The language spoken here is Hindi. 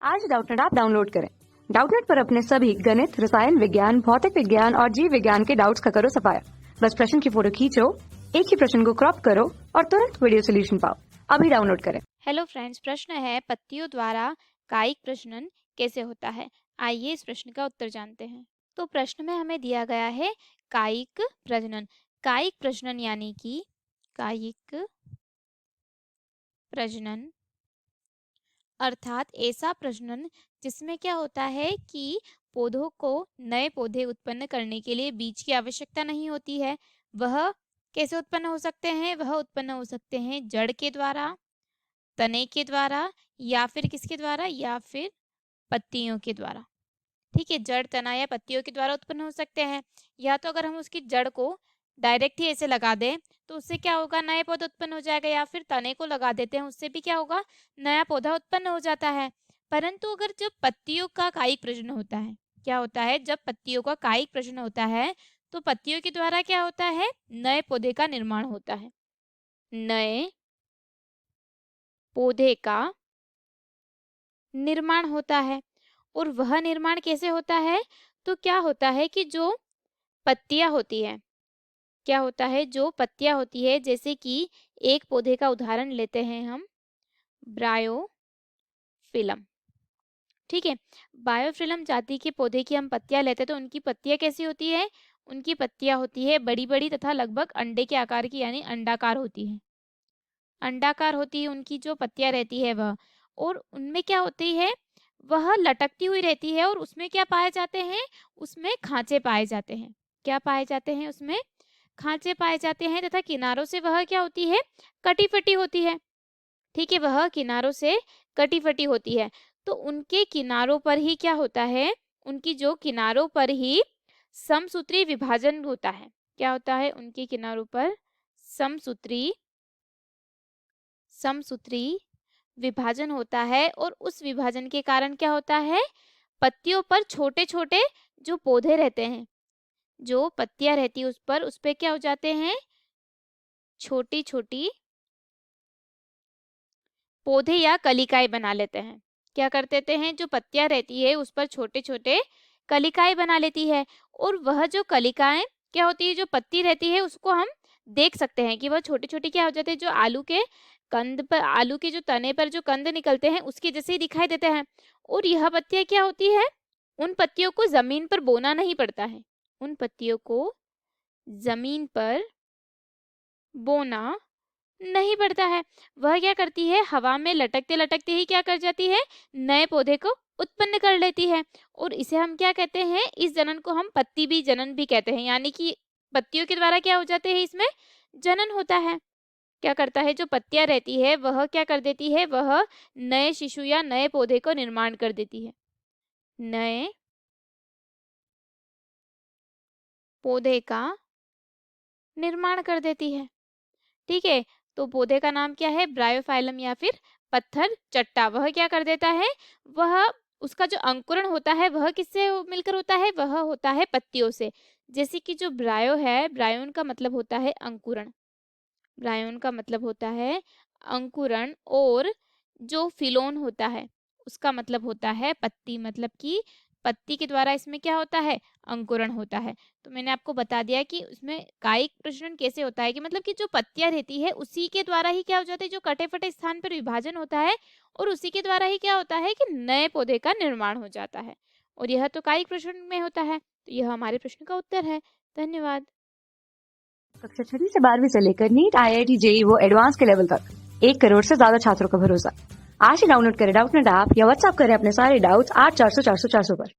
आज डाउटनेट ऐप डाउनलोड करें। डाउटनेट पर अपने सभी गणित, रसायन विज्ञान, भौतिक विज्ञान और जीव विज्ञान के डाउट्स का करो सफाया। बस प्रश्न की फोटो खींचो, एक ही प्रश्न को क्रॉप करो और तुरंत वीडियो सोल्यूशन पाओ। अभी डाउनलोड करें। हेलो फ्रेंड्स, प्रश्न है पत्तियों द्वारा कायिक प्रजनन कैसे होता है। आइए इस प्रश्न का उत्तर जानते हैं। तो प्रश्न में हमें दिया गया है कायिक प्रजनन। कायिक प्रजनन यानी कि कायिक प्रजनन अर्थात ऐसा प्रजनन जिसमें क्या होता है कि पौधों को नए पौधे उत्पन्न करने के लिए बीज की आवश्यकता नहीं होती है। वह कैसे उत्पन्न हो सकते हैं? वह उत्पन्न हो सकते हैं जड़ के द्वारा, तने के द्वारा, या फिर किसके द्वारा? या फिर पत्तियों के द्वारा। ठीक है, जड़, तना या पत्तियों के द्वारा उत्पन्न हो सकते हैं। या तो अगर हम उसकी जड़ को डायरेक्ट ही ऐसे लगा दें तो उससे क्या होगा? नया पौधा उत्पन्न हो जाएगा। या फिर तने को लगा देते हैं, उससे भी क्या होगा? नया पौधा उत्पन्न हो जाता है। परंतु अगर जब पत्तियों का कायिक प्रजनन होता है, क्या होता है? जब पत्तियों का कायिक प्रजनन होता है तो पत्तियों के द्वारा क्या होता है? नए पौधे का निर्माण होता है। नए पौधे का निर्माण होता है। और वह निर्माण कैसे होता है? तो क्या होता है कि जो पत्तियां होती है, क्या होता है? जो पत्तियां होती है, जैसे कि एक पौधे का उदाहरण लेते हैं हम, ब्रायोफिलम। ठीक है, बायोफिलम जाति के पौधे की हम पत्तियां लेते हैं तो उनकी पत्तियां कैसी होती है? उनकी पत्तियां होती है बड़ी बड़ी तथा लगभग अंडे के आकार की, यानी अंडाकार होती है। अंडाकार होती है उनकी जो पत्तियां रहती है वह। और उनमें क्या होती है? वह लटकती हुई रहती है। और उसमें क्या पाए जाते हैं? उसमें खांचे पाए जाते हैं। क्या पाए जाते हैं? उसमें खांचे पाए जाते हैं। तथा किनारों से वह क्या होती है? कटी फटी होती है। ठीक है, वह किनारों से कटी फटी होती है। तो उनके किनारों पर ही क्या होता है? उनकी जो किनारों पर ही समसूत्री विभाजन होता है। क्या होता है? उनके किनारों पर समसूत्री विभाजन होता है। और उस विभाजन के कारण क्या होता है? पत्तियों पर छोटे छोटे जो पौधे रहते हैं, जो पत्तियां रहती है उस पे क्या हो जाते हैं? छोटी छोटी पौधे या कलिकाएं बना लेते हैं। क्या कर देते हैं? जो पत्तियां रहती है उस पर छोटे छोटे कलिकाएं बना लेती है। और वह जो कलिकाएं क्या होती है? जो पत्ती रहती है उसको हम देख सकते हैं कि वह छोटी छोटी क्या हो जाती है? जो आलू के कंद पर, आलू के जो तने पर जो कंद निकलते हैं उसके जैसे ही दिखाई देते हैं। और यह पत्तियां क्या होती है? उन पत्तियों को जमीन पर बोना नहीं पड़ता है। उन पत्तियों को जमीन पर बोना नहीं पड़ता है। वह क्या करती है? हवा में लटकते लटकते ही क्या कर जाती है? नए पौधे को उत्पन्न कर लेती है। और इसे हम क्या कहते हैं? इस जनन को हम पत्ती भी जनन भी कहते हैं। यानी कि पत्तियों के द्वारा क्या हो जाते हैं? इसमें जनन होता है। क्या करता है? जो पत्तियां रहती है वह क्या कर देती है? वह नए शिशु या नए पौधे को निर्माण कर देती है। नए पौधे का निर्माण कर देती है। ठीक है, तो पौधे का नाम क्या है? ब्रायोफाइलम या फिर पत्थर चट्टा। वह क्या कर देता है? वह उसका जो अंकुरण होता है वह किससे मिलकर होता है? वह होता है पत्तियों से। जैसे कि जो ब्रायो है, ब्रायोन का मतलब होता है अंकुरण। ब्रायोन का मतलब होता है अंकुरण। और जो फिलोन होता है उसका मतलब होता है पत्ती। मतलब कि पत्ती के द्वारा इसमें क्या होता है? अंकुरण होता है। तो मैंने आपको बता दिया कि उसमें कायिक प्रजनन कैसे होता है, कि मतलब कि जो पत्तियां रहती है उसी के द्वारा ही क्या हो जाता है? जो कटे फटे स्थान पर विभाजन होता है और उसी के द्वारा ही क्या होता है? कि नए पौधे का निर्माण हो जाता है। और यह तो कायिक प्रजनन में होता है। तो यह हमारे प्रश्न का उत्तर है। धन्यवाद। कक्षा 6 से 12वीं से लेकर नीट, IIT, JEE वो एडवांस के लेवल तक 1 करोड़ से ज्यादा छात्रों का भरोसा। आज ही डाउनलोड करें डाउटनेट ऐप या व्हाट्सएप करें अपने सारे डाउट्स 8400 400 400 पर।